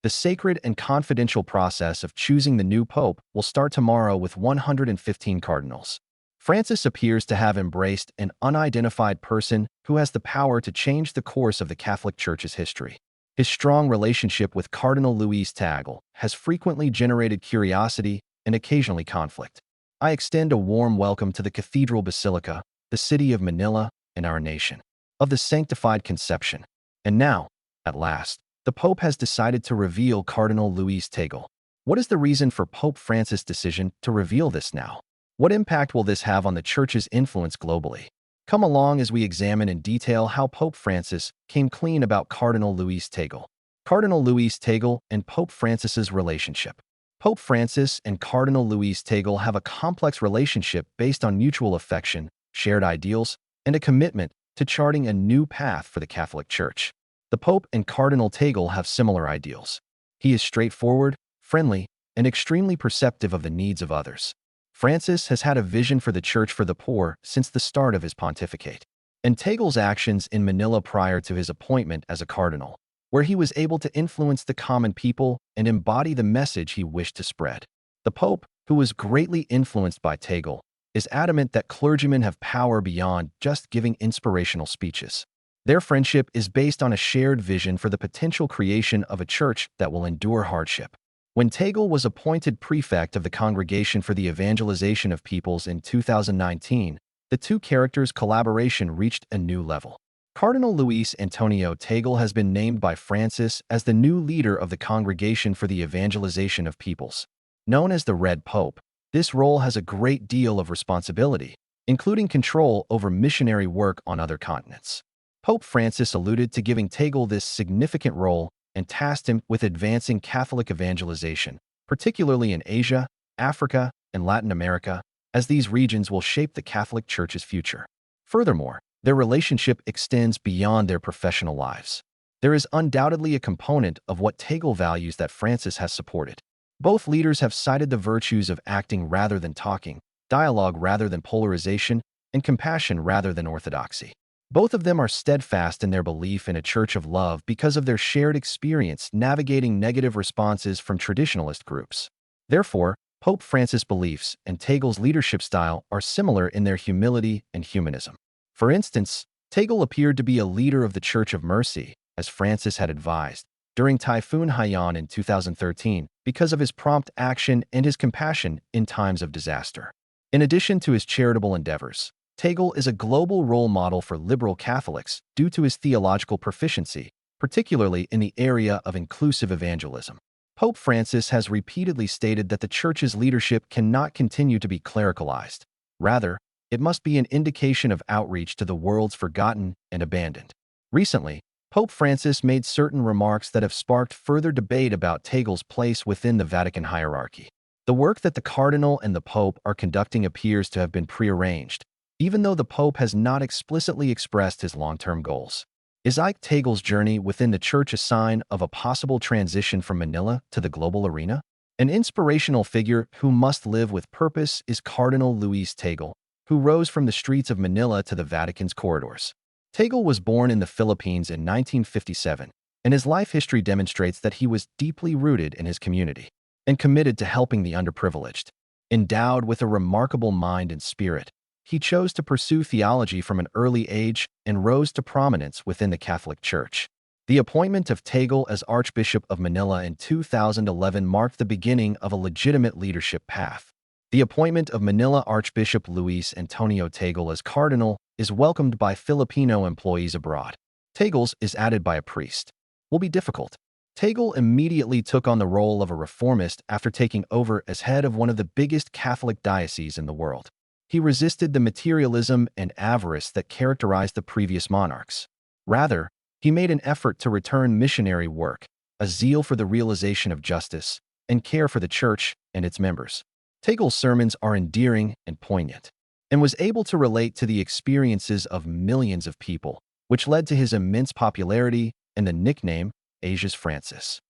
The sacred and confidential process of choosing the new pope will start tomorrow with 115 cardinals. Francis appears to have embraced an unidentified person who has the power to change the course of the Catholic Church's history. His strong relationship with Cardinal Luis Tagle has frequently generated curiosity and occasionally conflict. I extend a warm welcome to the Cathedral Basilica, the city of Manila, and our nation, of the Sanctified Conception. And now, at last, the Pope has decided to reveal Cardinal Luis Tagle. What is the reason for Pope Francis' decision to reveal this now? What impact will this have on the Church's influence globally? Come along as we examine in detail how Pope Francis came clean about Cardinal Luis Tagle. Cardinal Luis Tagle and Pope Francis's relationship. Pope Francis and Cardinal Luis Tagle have a complex relationship based on mutual affection, shared ideals, and a commitment to charting a new path for the Catholic Church. The Pope and Cardinal Tagle have similar ideals. He is straightforward, friendly, and extremely perceptive of the needs of others. Francis has had a vision for the Church for the poor since the start of his pontificate, and Tagle's actions in Manila prior to his appointment as a cardinal, where he was able to influence the common people and embody the message he wished to spread. The Pope, who was greatly influenced by Tagle, is adamant that clergymen have power beyond just giving inspirational speeches. Their friendship is based on a shared vision for the potential creation of a church that will endure hardship. When Tagle was appointed prefect of the Congregation for the Evangelization of Peoples in 2019, the two characters' collaboration reached a new level. Cardinal Luis Antonio Tagle has been named by Francis as the new leader of the Congregation for the Evangelization of Peoples. Known as the Red Pope, this role has a great deal of responsibility, including control over missionary work on other continents. Pope Francis alluded to giving Tagle this significant role and tasked him with advancing Catholic evangelization, particularly in Asia, Africa, and Latin America, as these regions will shape the Catholic Church's future. Furthermore, their relationship extends beyond their professional lives. There is undoubtedly a component of what Tagle values that Francis has supported. Both leaders have cited the virtues of acting rather than talking, dialogue rather than polarization, and compassion rather than orthodoxy. Both of them are steadfast in their belief in a church of love because of their shared experience navigating negative responses from traditionalist groups. Therefore, Pope Francis' beliefs and Tagle's leadership style are similar in their humility and humanism. For instance, Tagle appeared to be a leader of the Church of Mercy, as Francis had advised, during Typhoon Haiyan in 2013 because of his prompt action and his compassion in times of disaster. In addition to his charitable endeavors, Tagle is a global role model for liberal Catholics due to his theological proficiency, particularly in the area of inclusive evangelism. Pope Francis has repeatedly stated that the Church's leadership cannot continue to be clericalized. Rather, it must be an indication of outreach to the world's forgotten and abandoned. Recently, Pope Francis made certain remarks that have sparked further debate about Tagle's place within the Vatican hierarchy. The work that the Cardinal and the Pope are conducting appears to have been prearranged, even though the Pope has not explicitly expressed his long-term goals. Is Tagle's journey within the Church a sign of a possible transition from Manila to the global arena? An inspirational figure who must live with purpose is Cardinal Luis Tagle, who rose from the streets of Manila to the Vatican's corridors. Tagle was born in the Philippines in 1957, and his life history demonstrates that he was deeply rooted in his community and committed to helping the underprivileged. Endowed with a remarkable mind and spirit, he chose to pursue theology from an early age and rose to prominence within the Catholic Church. The appointment of Tagle as Archbishop of Manila in 2011 marked the beginning of a legitimate leadership path. The appointment of Manila Archbishop Luis Antonio Tagle as cardinal is welcomed by Filipino employees abroad. Tagle's is added by a priest. Will be difficult. Tagle immediately took on the role of a reformist after taking over as head of one of the biggest Catholic dioceses in the world. He resisted the materialism and avarice that characterized the previous monarchs. Rather, he made an effort to return missionary work, a zeal for the realization of justice, and care for the Church and its members. Tagle's sermons are endearing and poignant, and was able to relate to the experiences of millions of people, which led to his immense popularity and the nickname Asia's Francis.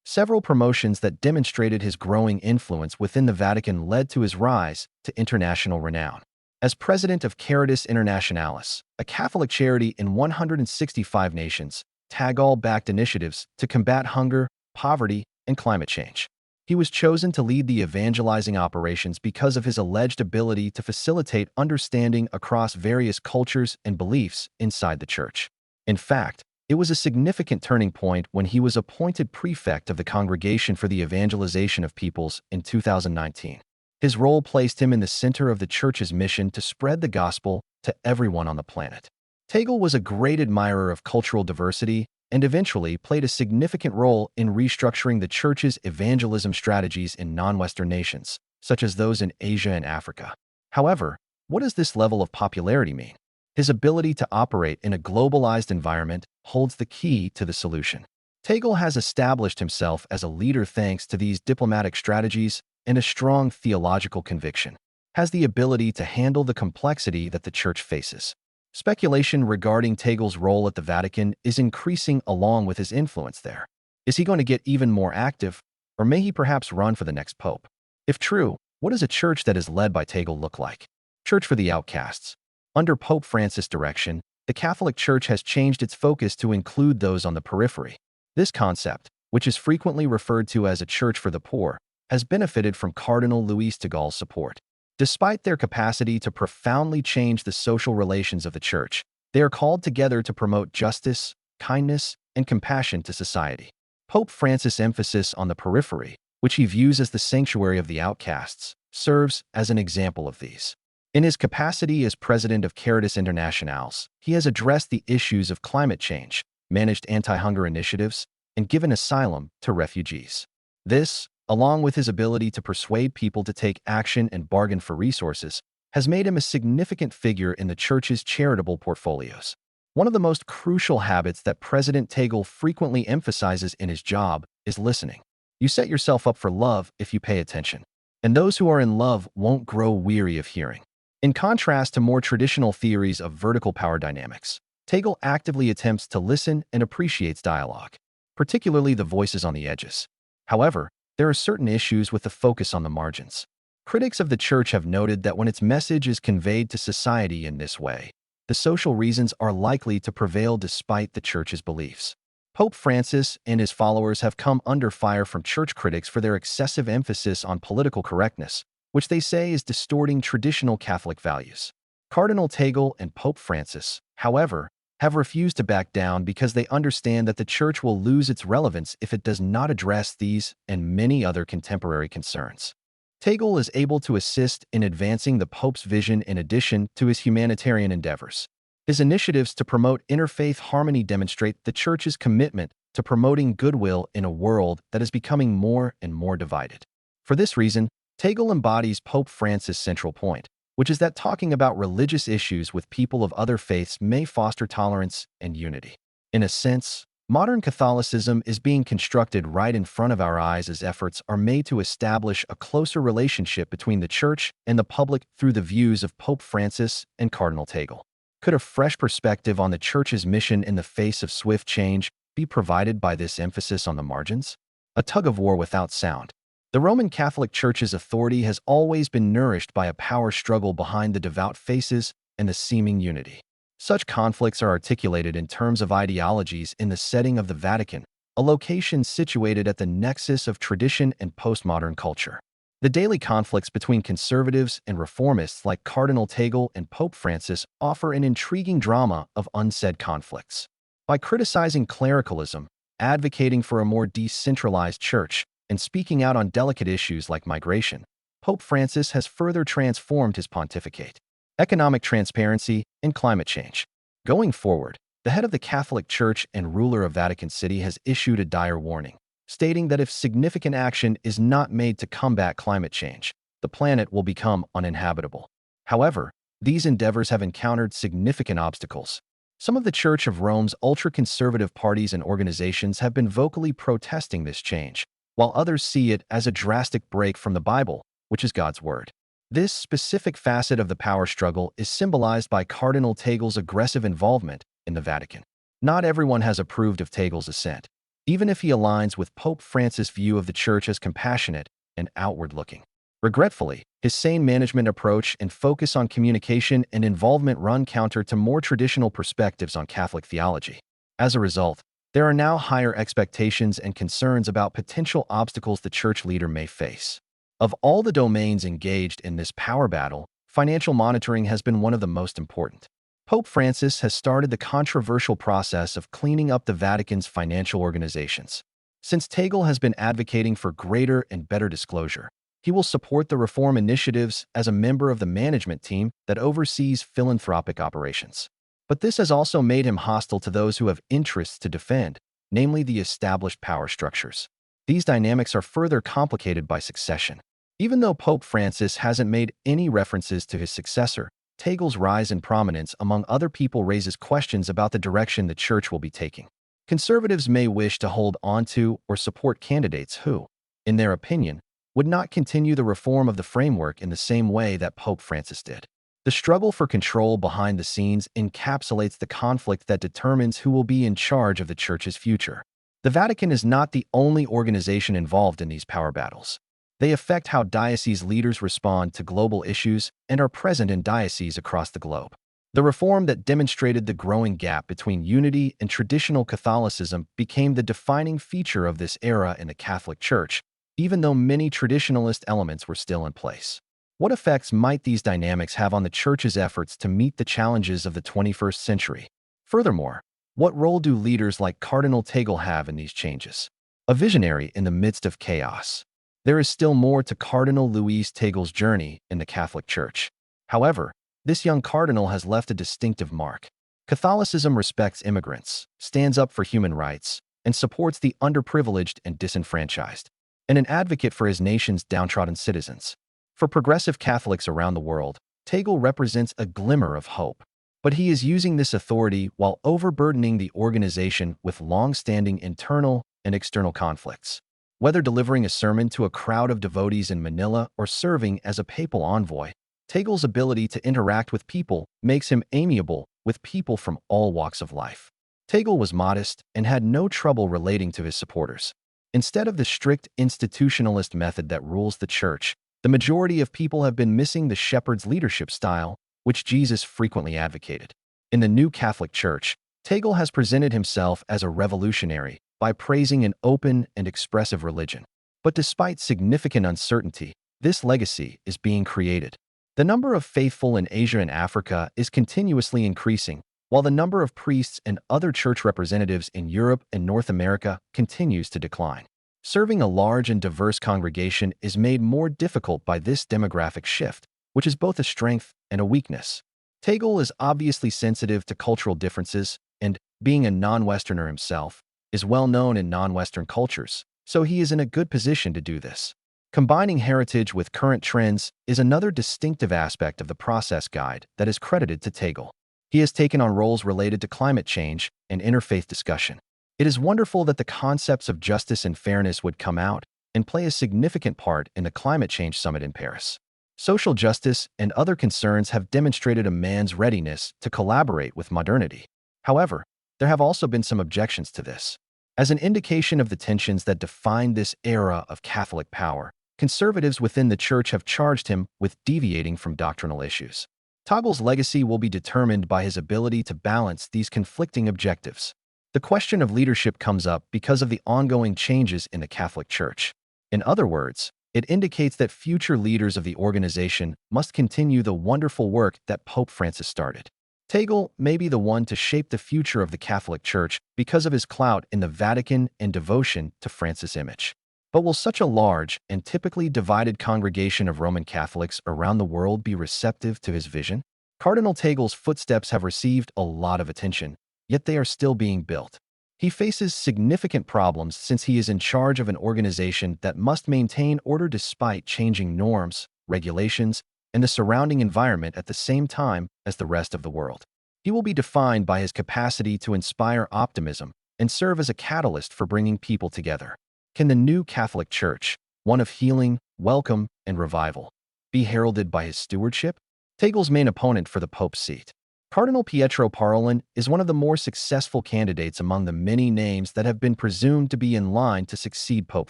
Several promotions that demonstrated his growing influence within the Vatican led to his rise to international renown. As president of Caritas Internationalis, a Catholic charity in 165 nations, Tagle backed initiatives to combat hunger, poverty, and climate change. He was chosen to lead the evangelizing operations because of his alleged ability to facilitate understanding across various cultures and beliefs inside the church. In fact, it was a significant turning point when he was appointed prefect of the Congregation for the Evangelization of Peoples in 2019. His role placed him in the center of the church's mission to spread the gospel to everyone on the planet. Tagle was a great admirer of cultural diversity and eventually played a significant role in restructuring the church's evangelism strategies in non-Western nations, such as those in Asia and Africa. However, what does this level of popularity mean? His ability to operate in a globalized environment holds the key to the solution. Tagle has established himself as a leader thanks to these diplomatic strategies and a strong theological conviction. Has the ability to handle the complexity that the church faces. Speculation regarding Tagle's role at the Vatican is increasing along with his influence there. Is he going to get even more active, or may he perhaps run for the next pope? If true, what does a church that is led by Tagle look like? Church for the outcasts. Under Pope Francis' direction, the Catholic Church has changed its focus to include those on the periphery. This concept, which is frequently referred to as a church for the poor, has benefited from Cardinal Luis Tagle's support. Despite their capacity to profoundly change the social relations of the church, they are called together to promote justice, kindness, and compassion to society. Pope Francis' emphasis on the periphery, which he views as the sanctuary of the outcasts, serves as an example of these. In his capacity as president of Caritas Internationales, he has addressed the issues of climate change, managed anti-hunger initiatives, and given asylum to refugees. This, along with his ability to persuade people to take action and bargain for resources, has made him a significant figure in the church's charitable portfolios. One of the most crucial habits that President Tagle frequently emphasizes in his job is listening. You set yourself up for love if you pay attention, and those who are in love won't grow weary of hearing. In contrast to more traditional theories of vertical power dynamics, Tagle actively attempts to listen and appreciates dialogue, particularly the voices on the edges. However, there are certain issues with the focus on the margins. Critics of the church have noted that when its message is conveyed to society in this way, the social reasons are likely to prevail despite the church's beliefs. Pope Francis and his followers have come under fire from church critics for their excessive emphasis on political correctness, which they say is distorting traditional Catholic values. Cardinal Tagle and Pope Francis, however, have refused to back down because they understand that the church will lose its relevance if it does not address these and many other contemporary concerns. Tagle is able to assist in advancing the Pope's vision in addition to his humanitarian endeavors. His initiatives to promote interfaith harmony demonstrate the church's commitment to promoting goodwill in a world that is becoming more and more divided. For this reason, Tagle embodies Pope Francis' central point, which is that talking about religious issues with people of other faiths may foster tolerance and unity. In a sense, modern Catholicism is being constructed right in front of our eyes as efforts are made to establish a closer relationship between the Church and the public through the views of Pope Francis and Cardinal Tagle. Could a fresh perspective on the Church's mission in the face of swift change be provided by this emphasis on the margins? A tug-of-war without sound. The Roman Catholic Church's authority has always been nourished by a power struggle behind the devout faces and the seeming unity. Such conflicts are articulated in terms of ideologies in the setting of the Vatican, a location situated at the nexus of tradition and postmodern culture. The daily conflicts between conservatives and reformists like Cardinal Tagle and Pope Francis offer an intriguing drama of unsaid conflicts. By criticizing clericalism, advocating for a more decentralized church, and speaking out on delicate issues like migration, Pope Francis has further transformed his pontificate. Economic transparency and climate change. Going forward, the head of the Catholic Church and ruler of Vatican City has issued a dire warning, stating that if significant action is not made to combat climate change, the planet will become uninhabitable. However, these endeavors have encountered significant obstacles. Some of the Church of Rome's ultra-conservative parties and organizations have been vocally protesting this change, while others see it as a drastic break from the Bible, which is God's word. This specific facet of the power struggle is symbolized by Cardinal Tagle's aggressive involvement in the Vatican. Not everyone has approved of Tagle's ascent, even if he aligns with Pope Francis' view of the Church as compassionate and outward-looking. Regretfully, his sane management approach and focus on communication and involvement run counter to more traditional perspectives on Catholic theology. As a result, There are now higher expectations and concerns about potential obstacles the church leader may face. Of all the domains engaged in this power battle, financial monitoring has been one of the most important. Pope Francis has started the controversial process of cleaning up the Vatican's financial organizations. Since Tagle has been advocating for greater and better disclosure, he will support the reform initiatives as a member of the management team that oversees philanthropic operations. But this has also made him hostile to those who have interests to defend, namely the established power structures. These dynamics are further complicated by succession. Even though Pope Francis hasn't made any references to his successor, Tagle's rise in prominence among other people raises questions about the direction the church will be taking. Conservatives may wish to hold onto or support candidates who, in their opinion, would not continue the reform of the framework in the same way that Pope Francis did. The struggle for control behind the scenes encapsulates the conflict that determines who will be in charge of the church's future. The Vatican is not the only organization involved in these power battles. They affect how diocese leaders respond to global issues and are present in dioceses across the globe. The reform that demonstrated the growing gap between unity and traditional Catholicism became the defining feature of this era in the Catholic Church, even though many traditionalist elements were still in place. What effects might these dynamics have on the Church's efforts to meet the challenges of the 21st century? Furthermore, what role do leaders like Cardinal Tagle have in these changes? A visionary in the midst of chaos. There is still more to Cardinal Luis Tagle's journey in the Catholic Church. However, this young cardinal has left a distinctive mark. Catholicism respects immigrants, stands up for human rights, and supports the underprivileged and disenfranchised, and an advocate for his nation's downtrodden citizens. For progressive Catholics around the world, Tagle represents a glimmer of hope. But he is using this authority while overburdening the organization with long-standing internal and external conflicts. Whether delivering a sermon to a crowd of devotees in Manila or serving as a papal envoy, Tagle's ability to interact with people makes him amiable with people from all walks of life. Tagle was modest and had no trouble relating to his supporters. Instead of the strict institutionalist method that rules the church, the majority of people have been missing the shepherd's leadership style, which Jesus frequently advocated. In the new Catholic Church, Tagle has presented himself as a revolutionary by praising an open and expressive religion. But despite significant uncertainty, this legacy is being created. The number of faithful in Asia and Africa is continuously increasing, while the number of priests and other church representatives in Europe and North America continues to decline. Serving a large and diverse congregation is made more difficult by this demographic shift, which is both a strength and a weakness. Tagle is obviously sensitive to cultural differences and, being a non-Westerner himself, is well known in non-Western cultures, so he is in a good position to do this. Combining heritage with current trends is another distinctive aspect of the process guide that is credited to Tagle. He has taken on roles related to climate change and interfaith discussion. It is wonderful that the concepts of justice and fairness would come out and play a significant part in the climate change summit in Paris. Social justice and other concerns have demonstrated a man's readiness to collaborate with modernity. However, there have also been some objections to this. As an indication of the tensions that define this era of Catholic power, conservatives within the Church have charged him with deviating from doctrinal issues. Tagle's legacy will be determined by his ability to balance these conflicting objectives. The question of leadership comes up because of the ongoing changes in the Catholic Church. In other words, it indicates that future leaders of the organization must continue the wonderful work that Pope Francis started. Tagle may be the one to shape the future of the Catholic Church because of his clout in the Vatican and devotion to Francis' image. But will such a large and typically divided congregation of Roman Catholics around the world be receptive to his vision? Cardinal Tagle's footsteps have received a lot of attention, yet they are still being built. He faces significant problems since he is in charge of an organization that must maintain order despite changing norms, regulations, and the surrounding environment at the same time as the rest of the world. He will be defined by his capacity to inspire optimism and serve as a catalyst for bringing people together. Can the new Catholic Church, one of healing, welcome, and revival, be heralded by his stewardship? Tagle's main opponent for the Pope's seat, Cardinal Pietro Parolin, is one of the more successful candidates among the many names that have been presumed to be in line to succeed Pope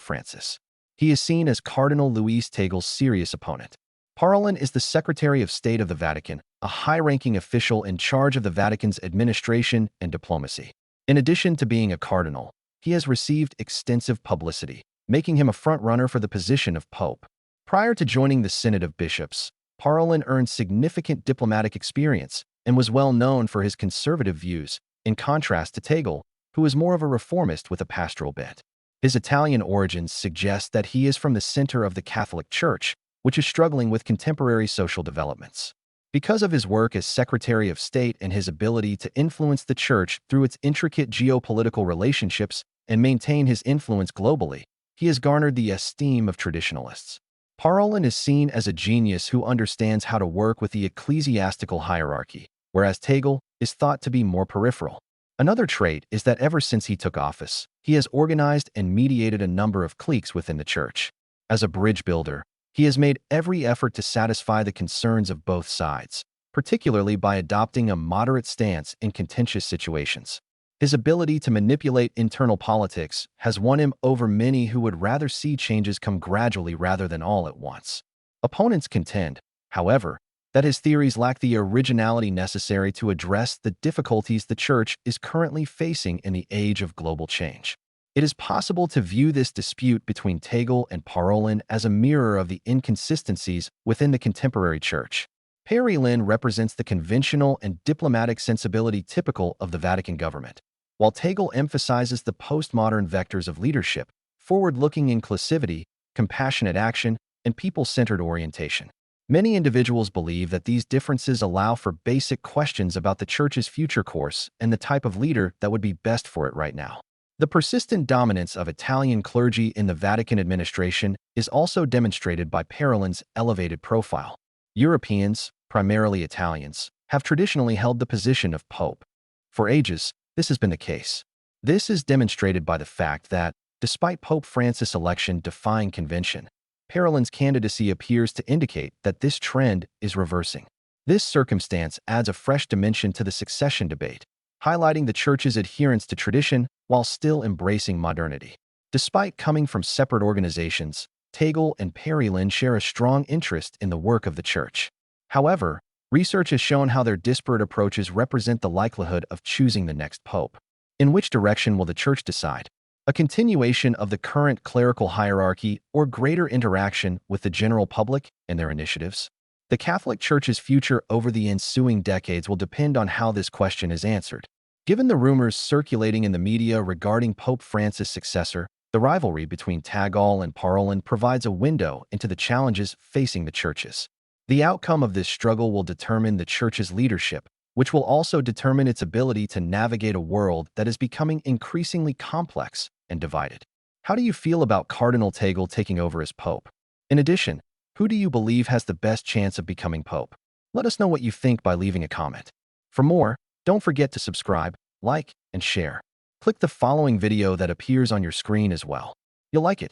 Francis. He is seen as Cardinal Luis Tagle's serious opponent. Parolin is the Secretary of State of the Vatican, a high-ranking official in charge of the Vatican's administration and diplomacy. In addition to being a cardinal, he has received extensive publicity, making him a front-runner for the position of pope. Prior to joining the Synod of Bishops, Parolin earned significant diplomatic experience and was well known for his conservative views, in contrast to Tagle, who is more of a reformist with a pastoral bent. His Italian origins suggest that he is from the center of the Catholic Church, which is struggling with contemporary social developments. Because of his work as Secretary of State and his ability to influence the Church through its intricate geopolitical relationships and maintain his influence globally, he has garnered the esteem of traditionalists. Parolin is seen as a genius who understands how to work with the ecclesiastical hierarchy, whereas Tagle is thought to be more peripheral. Another trait is that ever since he took office, he has organized and mediated a number of cliques within the Church. As a bridge builder, he has made every effort to satisfy the concerns of both sides, particularly by adopting a moderate stance in contentious situations. His ability to manipulate internal politics has won him over many who would rather see changes come gradually rather than all at once. Opponents contend, however, that his theories lack the originality necessary to address the difficulties the Church is currently facing in the age of global change. It is possible to view this dispute between Tagle and Parolin as a mirror of the inconsistencies within the contemporary Church. Parolin represents the conventional and diplomatic sensibility typical of the Vatican government, while Tagle emphasizes the postmodern vectors of leadership, forward-looking inclusivity, compassionate action, and people-centered orientation. Many individuals believe that these differences allow for basic questions about the Church's future course and the type of leader that would be best for it right now. The persistent dominance of Italian clergy in the Vatican administration is also demonstrated by Parolin's elevated profile. Europeans, primarily Italians, have traditionally held the position of pope. For ages, this has been the case. This is demonstrated by the fact that, despite Pope Francis' election defying convention, Parolin's candidacy appears to indicate that this trend is reversing. This circumstance adds a fresh dimension to the succession debate, highlighting the Church's adherence to tradition while still embracing modernity. Despite coming from separate organizations, Tagle and Parolin share a strong interest in the work of the Church. However, research has shown how their disparate approaches represent the likelihood of choosing the next pope. In which direction will the Church decide? A continuation of the current clerical hierarchy or greater interaction with the general public and their initiatives? The Catholic Church's future over the ensuing decades will depend on how this question is answered. Given the rumors circulating in the media regarding Pope Francis' successor, the rivalry between Tagle and Parolin provides a window into the challenges facing the churches. The outcome of this struggle will determine the Church's leadership, which will also determine its ability to navigate a world that is becoming increasingly complex and divided. How do you feel about Cardinal Tagle taking over as Pope? In addition, who do you believe has the best chance of becoming Pope? Let us know what you think by leaving a comment. For more, don't forget to subscribe, like, and share. Click the following video that appears on your screen as well. You'll like it.